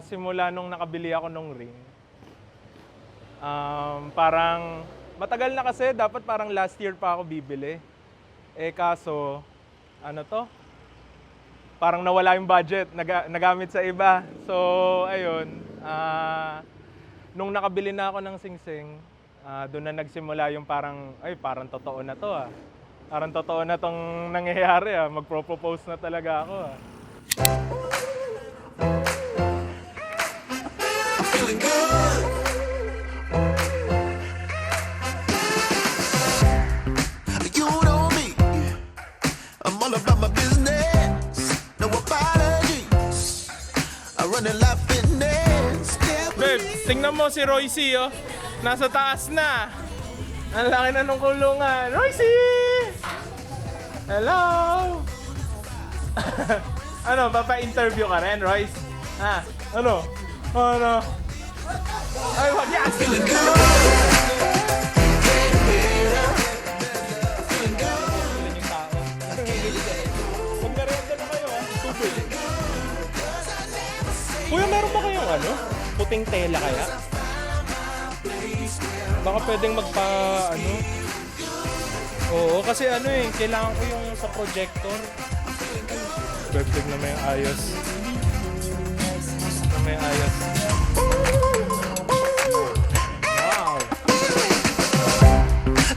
Simula nung nakabili ako nung ring, parang matagal na kasi, dapat parang last year pa ako bibili. Kaso, parang nawala yung budget, nagamit sa iba. So, ayun, nung nakabili na ako ng singsing, doon na nagsimula yung parang totoo na to ah. Parang totoo na tong nangyayari ah. Magpro-propose na talaga ako ah. Feeling good. You know me. I'm all about my business. No apologies. I run a life fitness. Babe, tingnan mo si Royce oh. Nasa taas na. Ang laki na nung kulungan. Royce! Hello! Ano, papa-interview ka rin, Royce? Ha? Ano? Ano? Ay, wag yan! Feeling good. Yung tao. Magmerienda na kayo, tubig. Kuya, meron ba kayong puting tela kaya? Baka pwedeng Oo, kasi kailangan ko yung sa projector. Perfect na may ayos. Na may ayos. Wow!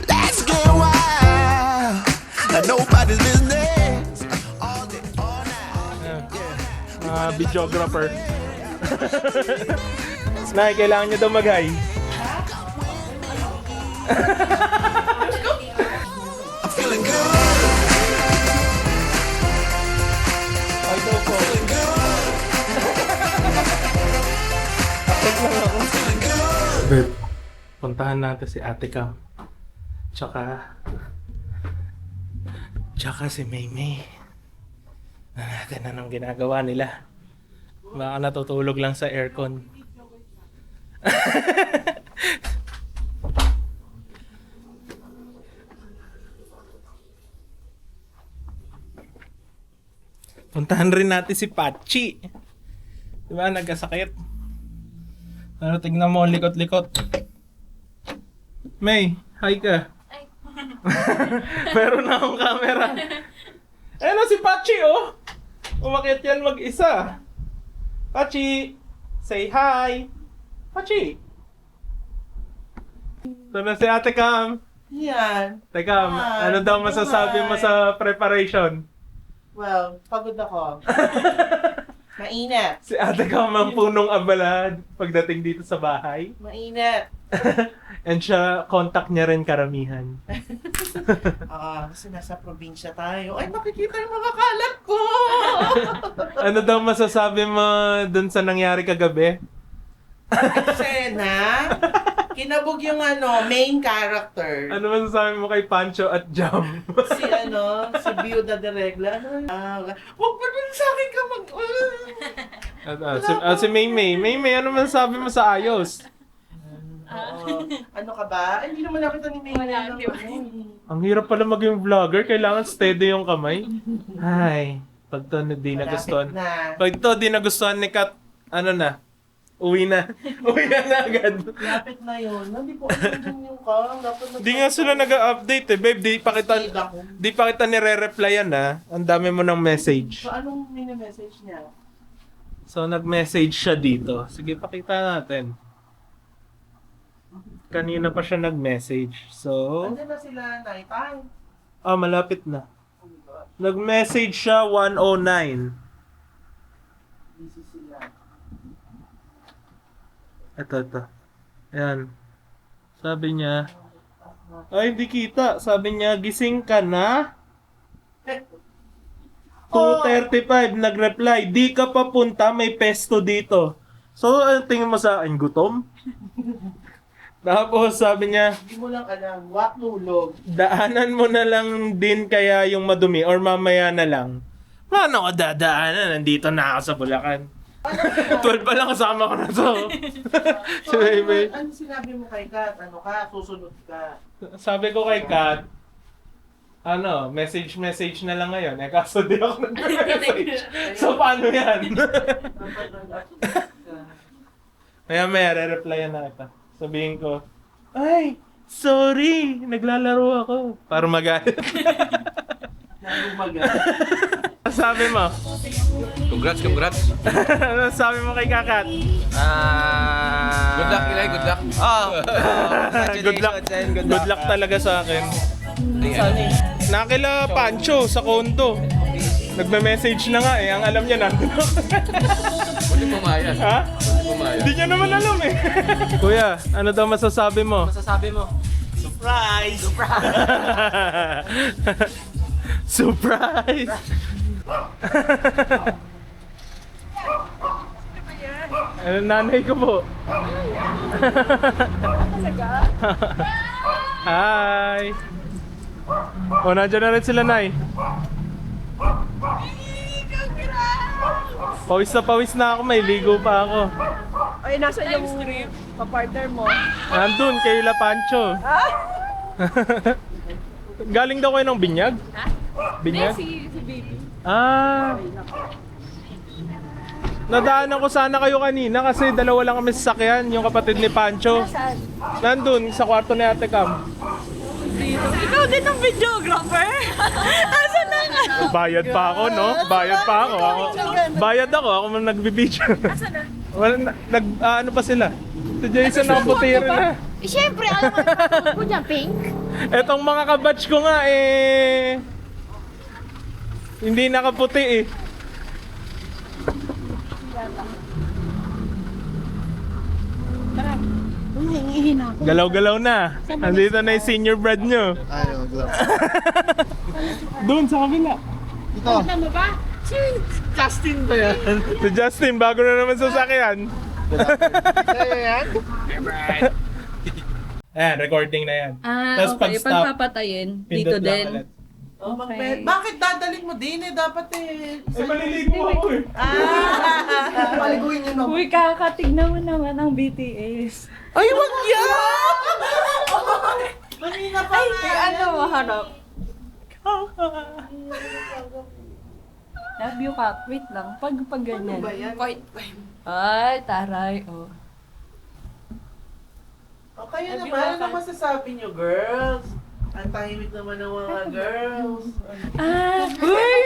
Let's get wild. Nobody's business. All day, all night. Videographer. Nay, kailangan nyo daw mag-hi. I'm feeling good. Ay, daw po. Apek lang ako. Feeling good. Babe, puntahan natin si Ate Cam. Tsaka si Maymay. Natin anong ginagawa nila. Baka natutulog lang sa aircon. Puntahan rin natin si Pachi. Diba, nagkasakit. Pero tignan mo, likot-likot. May, hi ka. Ay. Meron na akong camera. Ayun si Pachi, oh. Umakyat yan mag-isa. Pachi, say hi. Pachi. Ito na si Ate Cam. Yan. Teka, Hi. ano daw masasabi mo sa preparation? Well, pagod ako. Mainit. Si Ate Cam ang punong abala pagdating dito sa bahay. Mainit. And siya, contact niya rin karamihan. Kasi nasa probinsya tayo. Ay, makikita yung mga kalat ko! Ano daw masasabi mo dun sa nangyari kagabi? Eksena. Kinabog yung main character. Ano masasabi mo kay Pancho at Jam? Si Biuda de Regla. Huwag mo dun sa akin ka mag... Si Maymay. Maymay, ano masasabi mo sa ayos? Ano ka ba? Ay, hindi naman nakita ni May. Wala, di ba? Ang hirap pala maging vlogger. Kailangan steady yung kamay. Ay, pag to di nagustuhan. Pag to di nagustuhan ni Kat, uwi na. Uwi na agad. Lapit na yun. Hindi ko alam yung kang. Di nga sila nag-update eh. Babe, di pa kita nire-replyan ha. Ang dami mo ng message. So, anong mini-message niya? So, nag-message siya dito. Sige, pakita natin. Kanina pa siya nag-message. So, Andiyan na sila, Naitay. malapit na. Nag-message siya 1:09. Busy sila. Ito. Ayan. Sabi niya, ay, hindi kita. Sabi niya, gising ka na? 2:35, nag-reply, di ka papunta, may pesto dito. So, ano tingin mo sa akin, gutom? Tapos sabi niya, Hindi mo lang alam, wak nulog. daanan mo na lang din kaya yung madumi or mamaya na lang. Paano ko dadaanan? Nandito na ako sa Bulacan. 12 pa lang kasama ko na to. So, Si Baby. ano sinabi mo kay Kat? Ano ka? Susunod ka. Sabi ko kay Kat, message na lang ngayon. Kaso di ako nag-message. So, paano yan? Maya, re-replyan na kita. Sabihin ko, ay, sorry, naglalaro ako. Para magalit. Nagumaga. Sabi mo? Congrats. Ano sabi mo kay Kakat? Good luck, Eli. Good luck. Good luck talaga sa akin. Nakila Pancho sa kondo. Nagme-message na nga eh. Ang alam niya na. Pwede pumayag. Ha? Hindi niya naman alam eh. Kuya, ano daw masasabi mo? Masasabi mo? Surprise! Surprise! Ano nanay ko po? Hi! O, nandiyan na rin sila, Nay. Pawis na ako, may ligo pa ako. Ay, nasa yung partner mo. Nandun, kay La Pancho. Galing daw kayo ng binyag? Ha? Binyag? Si baby. Ah. Nadaanan ko sana kayo kanina kasi dalawa lang kami sasakyan, yung kapatid ni Pancho. Saan? Nandun, sa kwarto ni Ate Cam. Dito. Ikaw din ang videographer? Asan na nga? Bayad pa ako, no? Bayad pa ako. Bayad ako man nagbibideo. Asan na? Wala, ano pa sila? Si Jason nakaputiri na. Eh, syempre, alam mo dyan, pink. Etong mga kabatch ko nga eh... Hindi nakaputi eh. Galaw-galaw na. Nandito na yung senior brad nyo. Doon sa kabila. Alam mo ba? Justin ba yan? Si Justin, bago na naman sasakyan. Sa'yo yan? Ayan, recording na yan. Tapos okay. pag-stop, Pagpapatayin, pindot dito lang din. ulit. Oh, Okay. Bakit dadaling mo din eh? Dapat eh... Ay, maliligo ako eh. Paliguin niyo Uy, kakatignan mo naman ang BTS. Ay, wag yan! Manina pa nga. Ano maharap? Love you, Kak. Wait lang. Pag ganyan. Ano ba yan? Ay, taray. Oh. O kayo Love you, naman, ano Kaka. masasabi niyo, girls? Ang tahimik naman ng mga girls. Uy!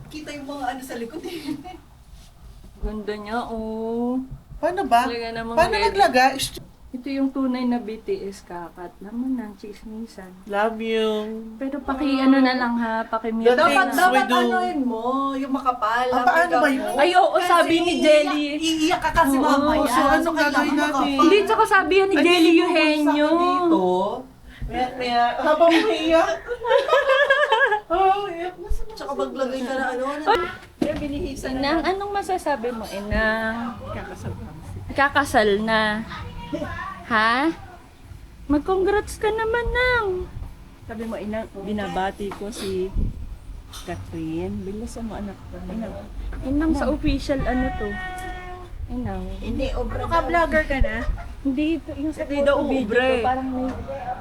Kita yung mga ano sa likod eh. Ganda niya, oh. Paano ba? Talaga namang Paano ready. naglagay? Ito yung tunay na BTS, Kakat. Naman ng chismisan. Love you. Pero ano na lang ha, paki-mute Dapat- na. we Dapat do. anuin mo, yung makapal. Ah, paano ba yun? Ay, oo, sabi ni Jelly. Iiyak ka kasi Oo, mamaya. so ano kailangan gagawin natin? makapal. Hindi, tsaka sabi yan ni Jelly Ay, Eugenio. bumagsak ka dito. Maya, habang umiiyak. Oh, iyak na sa Tsaka maglagay ka na ano. Yung binihisan Inang, anong masasabi mo, Inang? Kakasal na. Ha? Mag-congrats ka naman, Nang. Sabi mo, Inang, binabati ko si Catherine. Bilasan mo, anak ko. Inang, sa official ano to? Inang. Hindi, obra. Vlogger ka na? Hindi, ito yung sa Hindi daw video ubre. ko, parang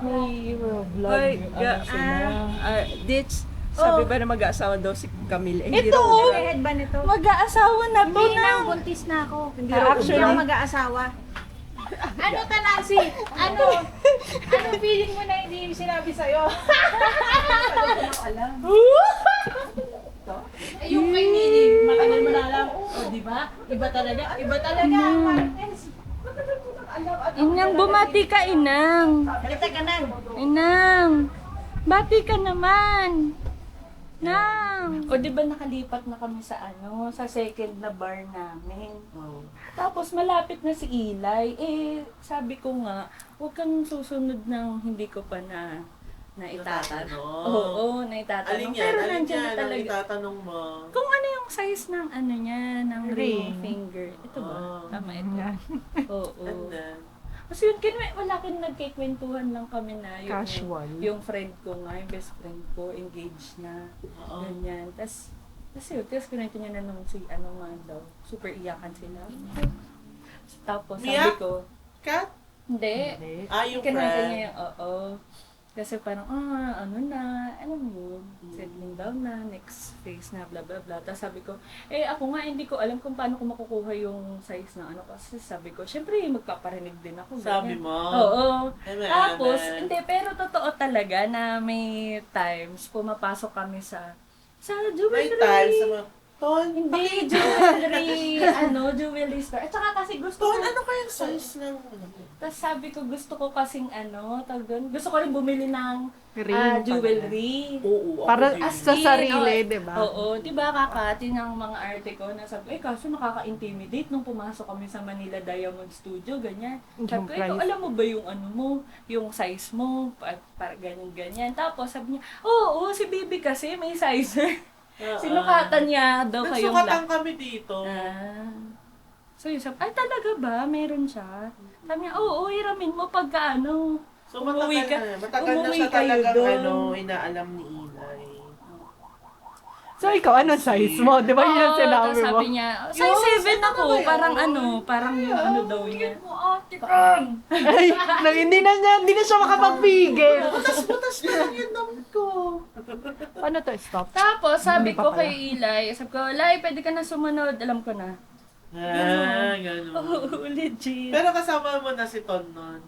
may vlog. Ay, Ditch, sabi ba na mag-aasawa daw si Camille? Eh, hindi Ito, raw oh! ubra. Head ba nito? Mag-aasawa na to, Hindi na, Nang. buntis na ako. Hindi Ah, raw actually, Hindi ubra. ako mag-aasawa. Ano Tanasi? Ano feeling mo na hindi sinabi sa'yo? Ay, yung kay Nini, matagal mo na alam. O, di ba? Iba talaga ang Martes. Matagal ko nang alam. Inang, bumati ka, Inang. Halika ka na. Inang, bati ka naman. Nang. O, di ba nakalipat na kami sa sa second na bar namin. Tapos malapit na si Eli. Eh, sabi ko nga, huwag kang susunod ng hindi ko pa na itatanong. Oo, na itatanong. Pero nandiyan na Ang talaga. itatanong mo. Kung ano yung size ng niya, ng ring finger. Ito ba? Oh. Tama ito. Oo. And then, Kasi yun, wala kin nagkikwentuhan lang kami na yung, Casual. yung friend ko nga, yung best friend ko, engaged na. Oo. Ganyan. Tapos yun, tapos kinento niya na nung si nga daw, super iyakan sila. Tapos sabi Iyak? ko, Kat? hindi. Ah, yung Kinento friend. niya yung, oo. Kasi parang, ano na, alam mo, settling down na, next phase na, bla bla bla. Tapos sabi ko, ako nga hindi ko alam kung paano ko makukuha yung size ng ano. Kasi sabi ko, syempre magpaparinig din ako. Sabi ganyan. mo? Oo. Ay, may Tapos, amen. hindi, pero totoo talaga na may times pumapasok kami sa jewelry. May time sa mga, Ton, Hindi, jewelry store. At saka kasi gusto Ton, ko, ano kayang size ng tapos sabi ko gusto ko kasing tawag doon, gusto ko rin bumili ng Ring, jewelry. Oo, ako Para din. As sa in, sarili, oo, di ba? Oo, di ba kakati ng mga arte ko na sabi, kaso nakaka-intimidate nung pumasok kami sa Manila Diamond Studio, ganyan. Sabi ko, Yung price. alam mo ba yung ano mo, yung size mo, para ganyan-ganyan. Tapos sabi niya, oo, si Bibi kasi may size. Sinukatan niya daw kayong Nagsukatan kami dito. So yun, sabi, ay talaga ba? Meron siya? Sabi niya, oo, hiramin mo pagka ano. So Umuwi matagal ka- na. Matagal na umuwi siya kayo talagang doon. inaalam ni Inay. So, ikaw, anong size mo? Di ba yun yung Oo, sinabi tapos mo? sabi niya, size 7 ako. Parang yung ano daw niya. Ay, hindi na siya makapagpigil. Butas na lang yung dam ko. Paano to stop? Tapos sabi Hindi pa ko pala. kay Eli, sabi ko, Eli, pwede ka na sumunod. Alam ko na. Ganun. Oo, legit. Pero kasama mo na si Ton nun.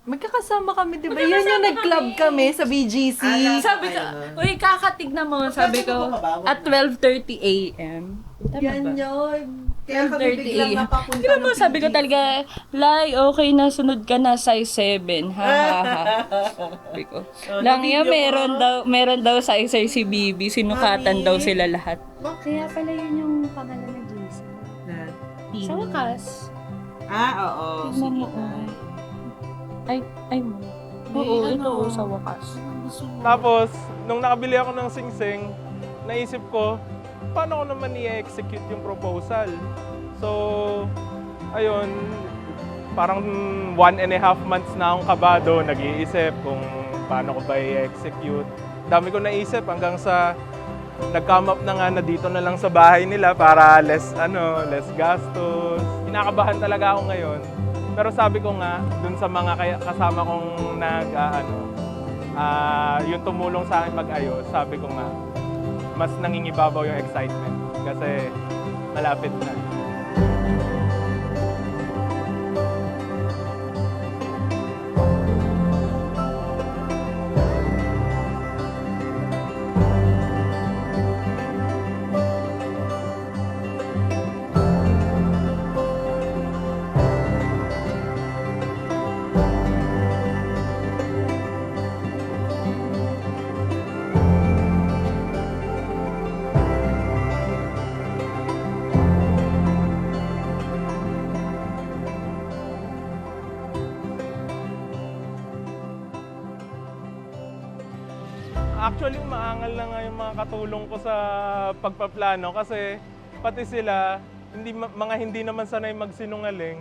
Magkakasama kami, di ba? Yun yung nag-club kami sa BGC. Sabi ko, uy, kakatignan mo. Sabi ko, at 12:30 a.m. Yan yun. Kaya kami 12:30 biglang a.m. napapunta Di ba ng mo, sabi ko BGC. talaga, Lai, okay na, sunod ka na, size 7. Ha, ha, ha. Sabi ko. Lang yan, meron daw size si Bibi, sinukatan daw sila lahat. Kaya pala yun yung pangalan na Jason. Sa wakas, Oo. tignan mo. Ay mo. Oo, ito sa wakas. Tapos, nung nakabili ako ng singsing, naisip ko, paano ko naman i-execute yung proposal? So, ayun, parang 1.5 months na akong kabado, nag-iisip kung paano ko ba i-execute. Dami ko naisip hanggang sa nag-come up na nga na dito na lang sa bahay nila para less gastos. Kinakabahan talaga ako ngayon. Pero sabi ko nga, dun sa mga kasama kong yung tumulong sa akin mag-ayos, sabi ko nga, mas nangingibabaw yung excitement kasi malapit na. Actually, maangal na nga yung mga katulong ko sa pagpaplano kasi pati sila, mga hindi naman sanay magsinungaling.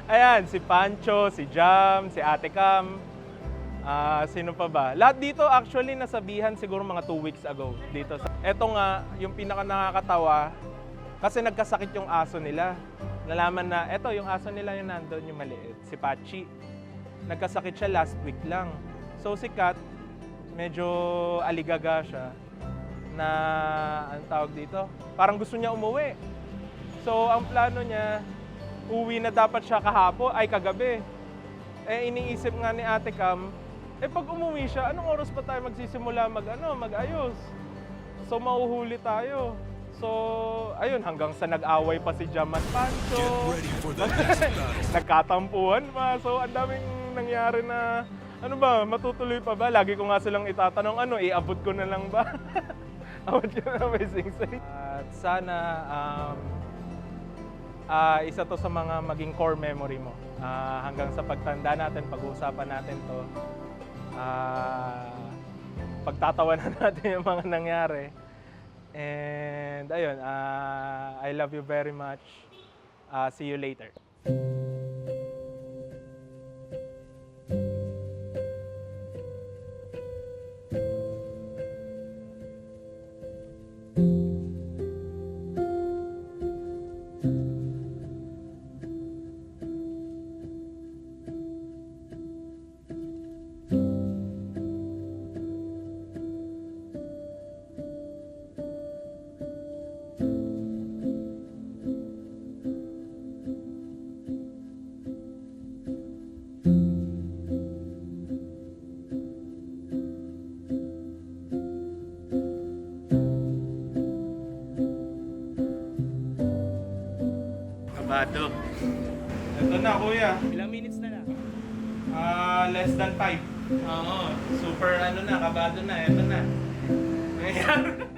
Ayan, si Pancho, si Jam, si Ate Cam, sino pa ba? Lahat dito actually nasabihan siguro mga 2 weeks ago dito. Eto nga, yung pinaka nakakatawa, kasi nagkasakit yung aso nila. Nalaman na, eto yung aso nila yung nandun, yung maliit, si Pachi. Nagkasakit siya last week lang. So si Kat, medyo aligaga siya na, anong tawag dito? Parang gusto niya umuwi. So ang plano niya, uwi na dapat siya kagabi. Iniisip nga ni Ate Cam, pag umuwi siya, anong oras pa tayo magsisimula mag-ayos? So mauhuli tayo. So, ayun, hanggang sa nag-away pa si Jam at Pancho. Nagkatampuhan pa. So, ang daming nangyari na, matutuloy pa ba? Lagi ko nga silang itatanong, iabot ko na lang ba? Abot ko na may singsing. At sana, isa to sa mga maging core memory mo. Hanggang sa pagtanda natin, pag-uusapan natin to. Pagtatawanan natin yung mga nangyari. And ayun, I love you very much. See you later. kabado. Ito na, kuya. Ilang minutes na lang? Less than 5. Oo, super ano na, kabado na. Ito na. Ayan.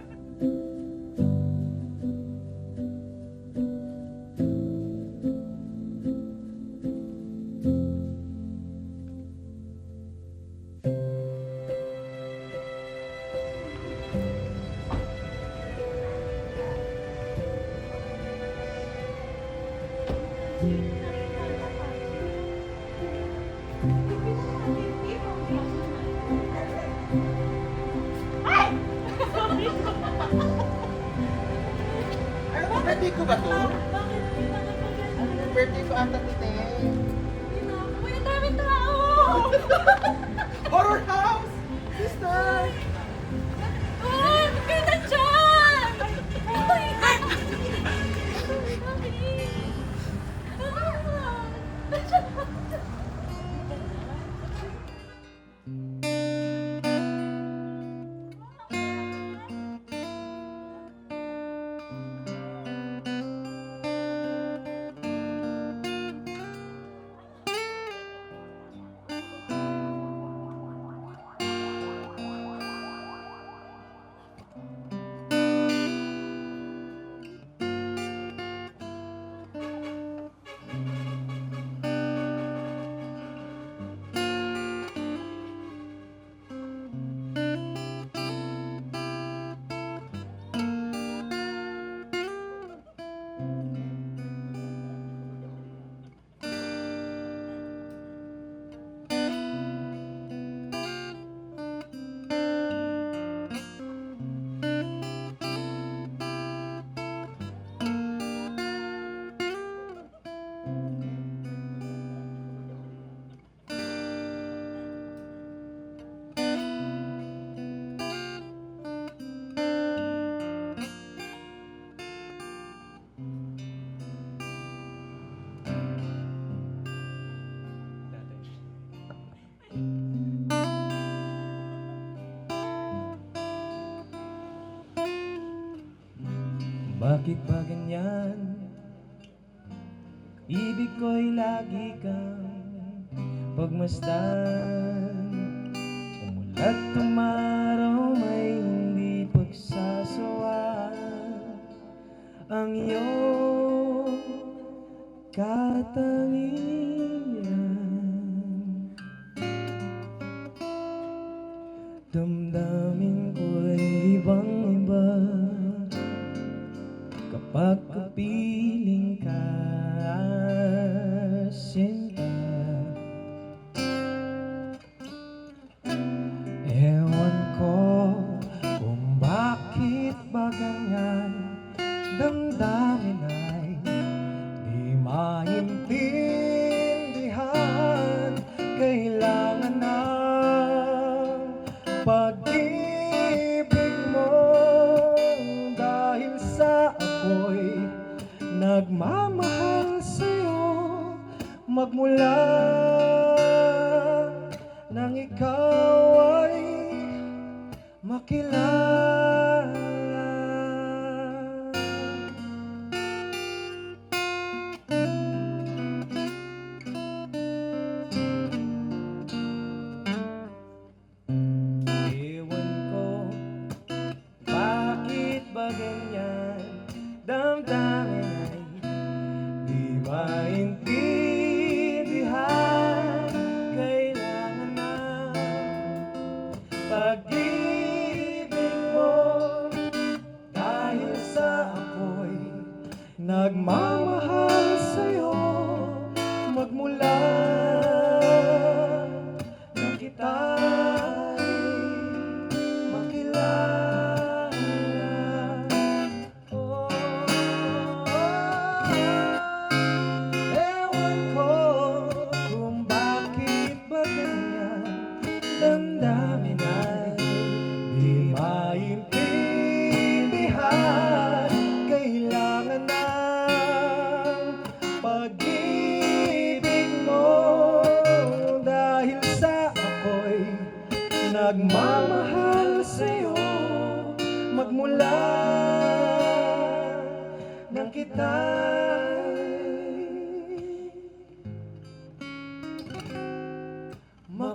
Ano ba, birthday ko ba to? Ano, birthday ko ata tite. Uy, ang daming tao! Horror house! Sister! Uy, ba't kayo nandyan? Uy! Bakit ba ganyan? Ibig ko'y lagi kang pagmasdan. Umulat tumaraw may hindi pagsasawa. Ang iyong katangian. Damdamin ko'y ibang-iba kapag kapiling ka, sinta. Ewan ko kung bakit ba ganyan. Damdamin ay di maintindihan. Kailangan ng pag-ibig mo dahil sa ako'y nagmamahal sa'yo. Magmula nang ikaw ay makilala. Ewan ko bakit ba ganyan. Damdamin ay di maintindihan. Kailangan na pag-ibig mo dahil sa ako'y nagmamahal sa'yo. Magmula nang kita'y makilala. Oh, ewan ko kung bakit ba ganyan. Damdamin ay di maintindihan. Kailangan ng pag-ibig mo dahil sa ako'y nagmamahal sa'yo. Magmula nang kita'y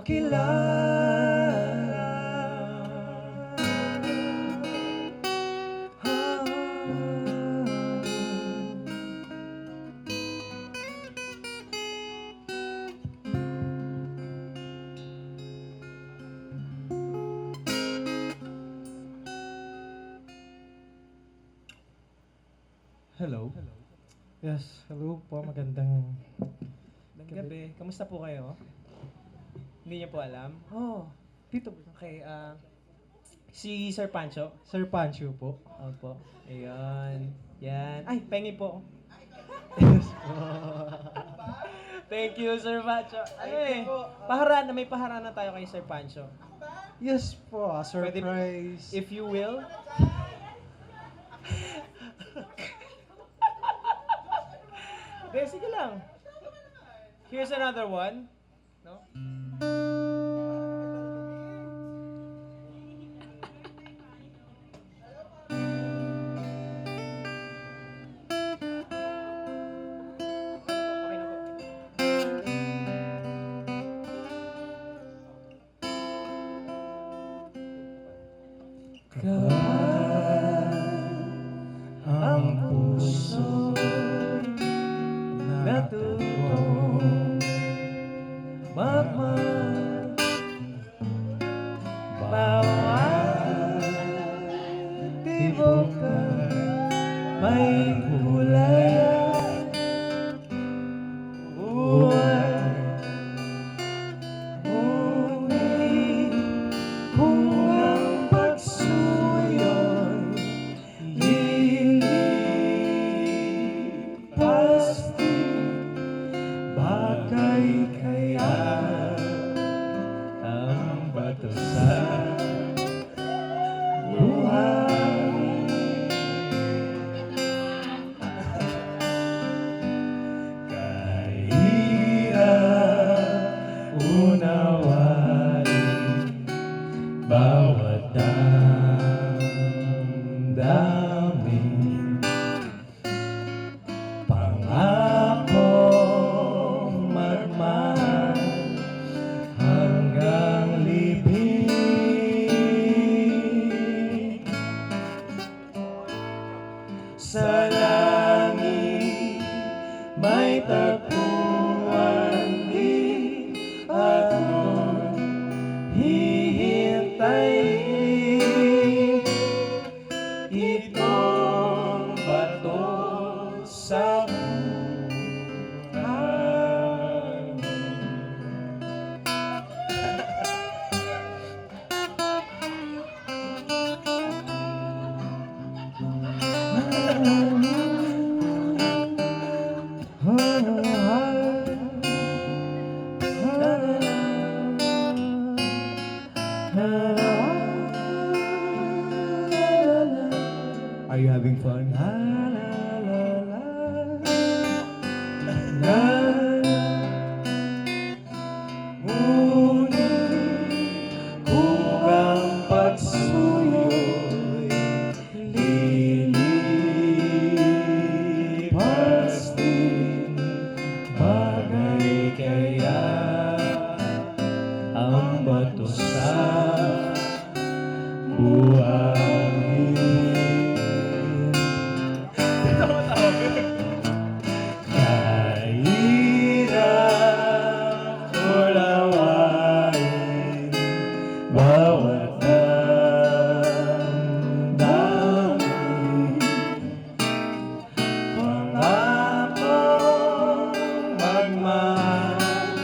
makilala. Hello. Yes, hello po, magandang Gabi. Kamusta po kayo? Hindi niyo po alam? Oh, dito Okay, si Sir Pancho. Sir Pancho po. Opo. Ayun. Yan. Ay, pengi po. Yes po. Thank you, Sir Pancho. Ay, paharana, may paharana tayo kay Sir Pancho. Yes po, surprise. If you will. Hindi, sige lang. Here's another one. No? Okay na po. Ang puso natutong magmahal bawat tibok ka may kulay buhay ngunit kung ang pagsuyo'y lilipas din, bagay kaya ang bato sa buhay. Kahirap unawain bawat damdamin, pangakong magmahal hanggang libing. Sa langit may tagpuan din at nun hihintayin itong bato sa buhay. Are you having fun? La, la, la, la. La. Ngunit kung ang pagsuyo'y lilipas din, bagay kaya ang bato sa buhangin. Kahirap unawain bawat damdamin, pangakong magmahal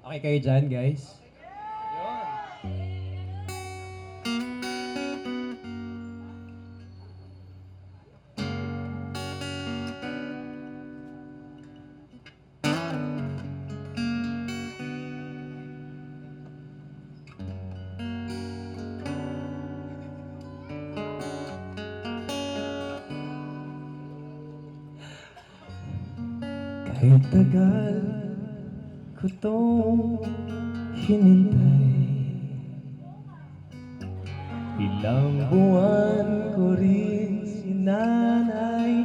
Okay kayo dyan, guys? Kahit tagal ko tong hinintay, ilang buwan ko rin sinanay,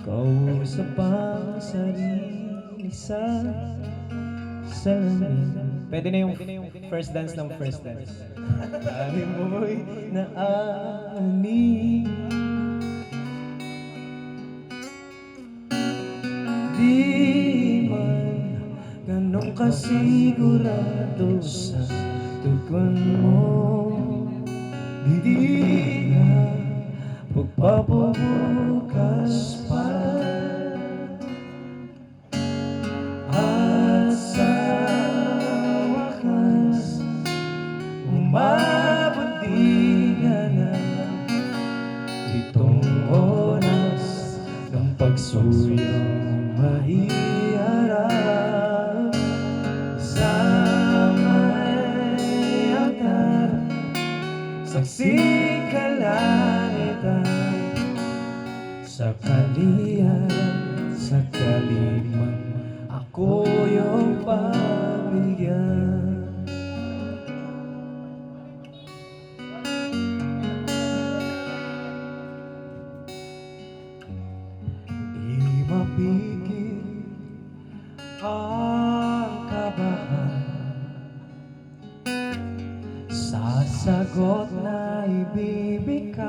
kausap ang sarili sa salamin. Pwede na yung first dance ng first dance. Dami mo'y naani, di man ganong kasigurado sa tugon mo. Di na pagpapabukas pa, at sa wakas umabot di ka na itong oras ng pagsuyang maiharap sa may altar, saksi kalangitan, sa kalihan, sa kalimang ako yung pabigyan. Di mapigil ang kabahan sa sagot na ibibigay.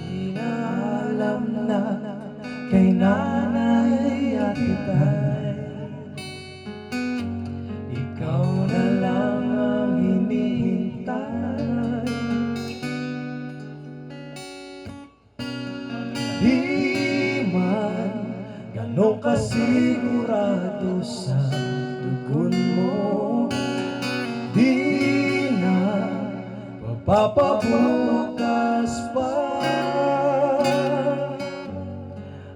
Pinaalam na kay nanay at itay, ikaw na lang ang hinihintay. Di man ganong kasigurado sa tugon mo, di na papabukas pa,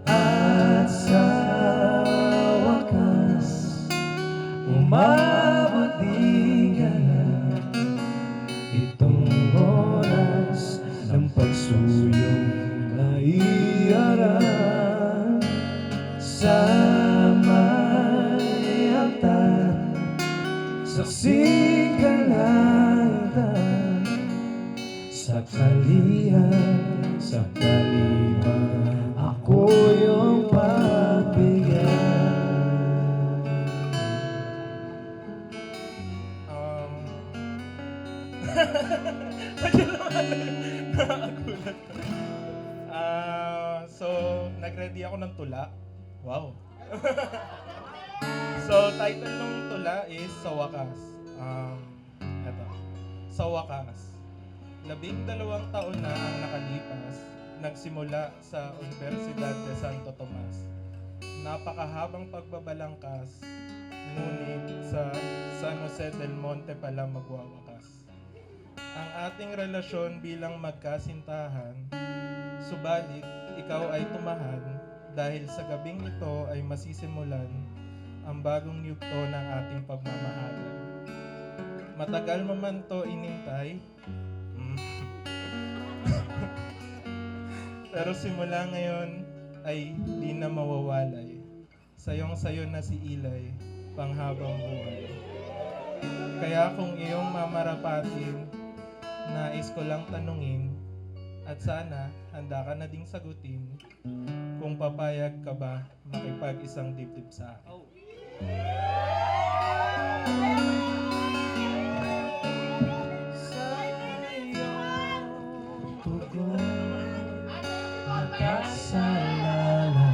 at sa wakas umabot di ka na itong oras ng pagsuyong naiharap sa may altar, saksi kalangitan, sa kalihan, sa kalimang ako yung pabigyan. Nakagulat. So, nag-ready ako ng tula. Wow. So, title ng tula is Sa Wakas. Eto. Sa Wakas. 12 taon na ang nakalipas, nagsimula sa Universidad de Santo Tomas. Napakahabang pagbabalangkas, ngunit sa San Jose del Monte pala magwawakas. Ang ating relasyon bilang magkasintahan, subalit ikaw ay tumahan dahil sa gabing ito ay masisimulan ang bagong yugto ng ating pagmamahalan. Matagal mo man to inintay, pero simula ngayon ay di na mawawalay. Sayong-sayo na si Ilay, panghabang buhay. Kaya kung iyong mamarapatin, nais ko lang tanungin, at sana handa ka na ding sagutin, kung papayag ka ba makipag-isang dibdib sa akin. Nakasalala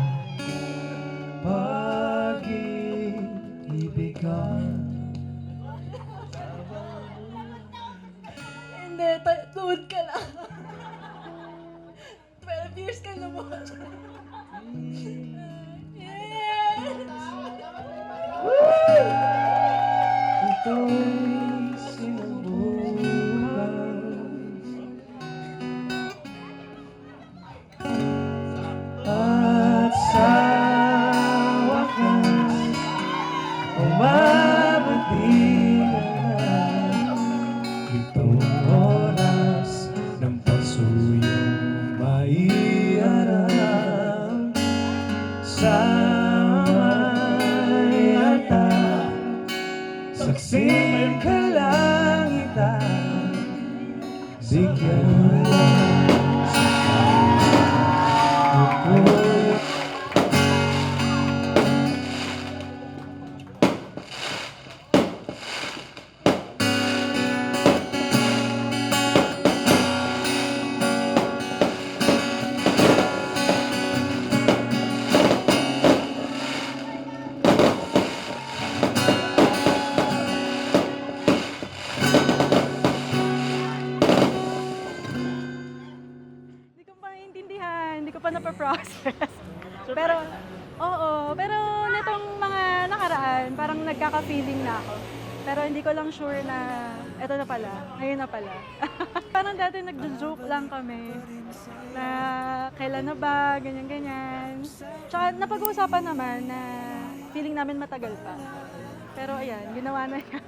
pag-ibigan. Hindi, tuod ka lang. 5 years ka na mo. Ito'y sinubukan at sa wakas umabot din na itong oras ng pasuyong maiharap sa may atap. Saksing kalangitan, bigyan sa ako'y Hindi ko pa naiintindihan, hindi ko pa napaprocess. Pero, oo, pero nitong mga nakaraan, parang nagkaka-feeling na ako. Pero hindi ko lang sure na eto na pala, ngayon na pala. Parang dati nagjo-joke lang kami na kailan na ba, ganyan-ganyan. Tsaka napag-uusapan naman na feeling namin matagal pa. Pero ayan, ginawa na niya.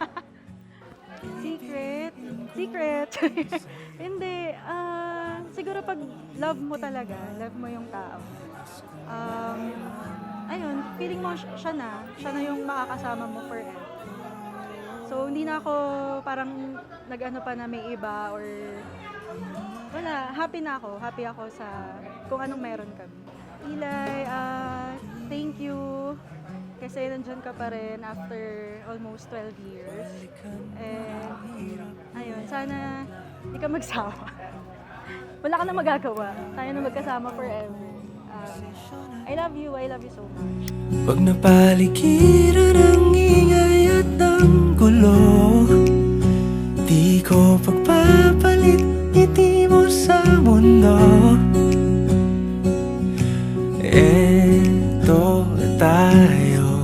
Secret? Secret? Hindi. Siguro pag love mo talaga, love mo yung tao. Ayun, feeling mo siya na yung makakasama mo forever. So, hindi na ako parang nag-ano pa na may iba or wala, happy na ako. Happy ako sa kung anong meron kami. Eli, thank you. Kasi nandyan ka pa rin after almost 12 years. And, ayun, sana hindi ka magsawa. Wala ka na magagawa. Tayo na magkasama forever. I love you so much. Pag napaligiran ang ingay at ang gulo, di ko pagpapalit ngiti mo sa mundo. Eto tayo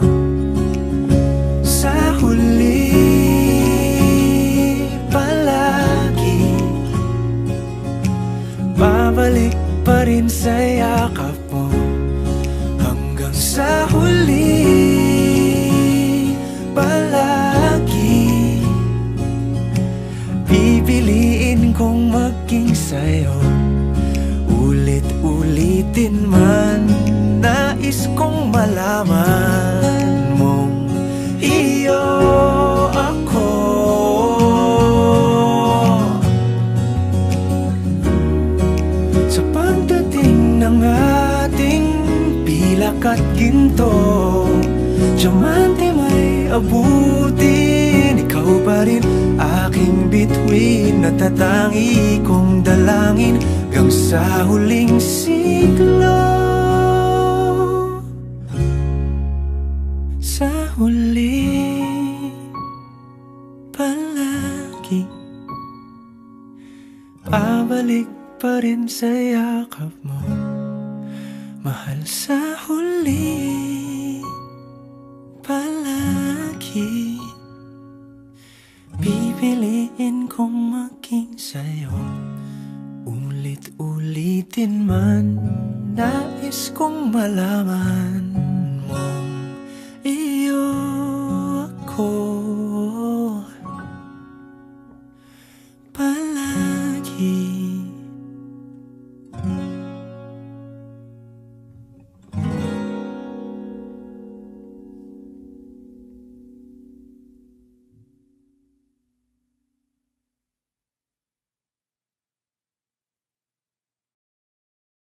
sa huli palagi, babalik pa rin sa yakap mo hanggang sa huli palagi. Pipiliin kong maging sa'yo, ulit-ulitin man. Nais kong malaman mong iyo ako. Sa pagdating ng ating pilak at ginto, diamante may abutin, ikaw pa rin aking bituin, natatangi kong dalangin hanggang sa huling siglo. Sa huli palagi, pabalik pa rin sa yakap mo, mahal. Sa huli palagi, pipiliin kong maging sa'yo, ulit-ulitin man. Nais kong malaman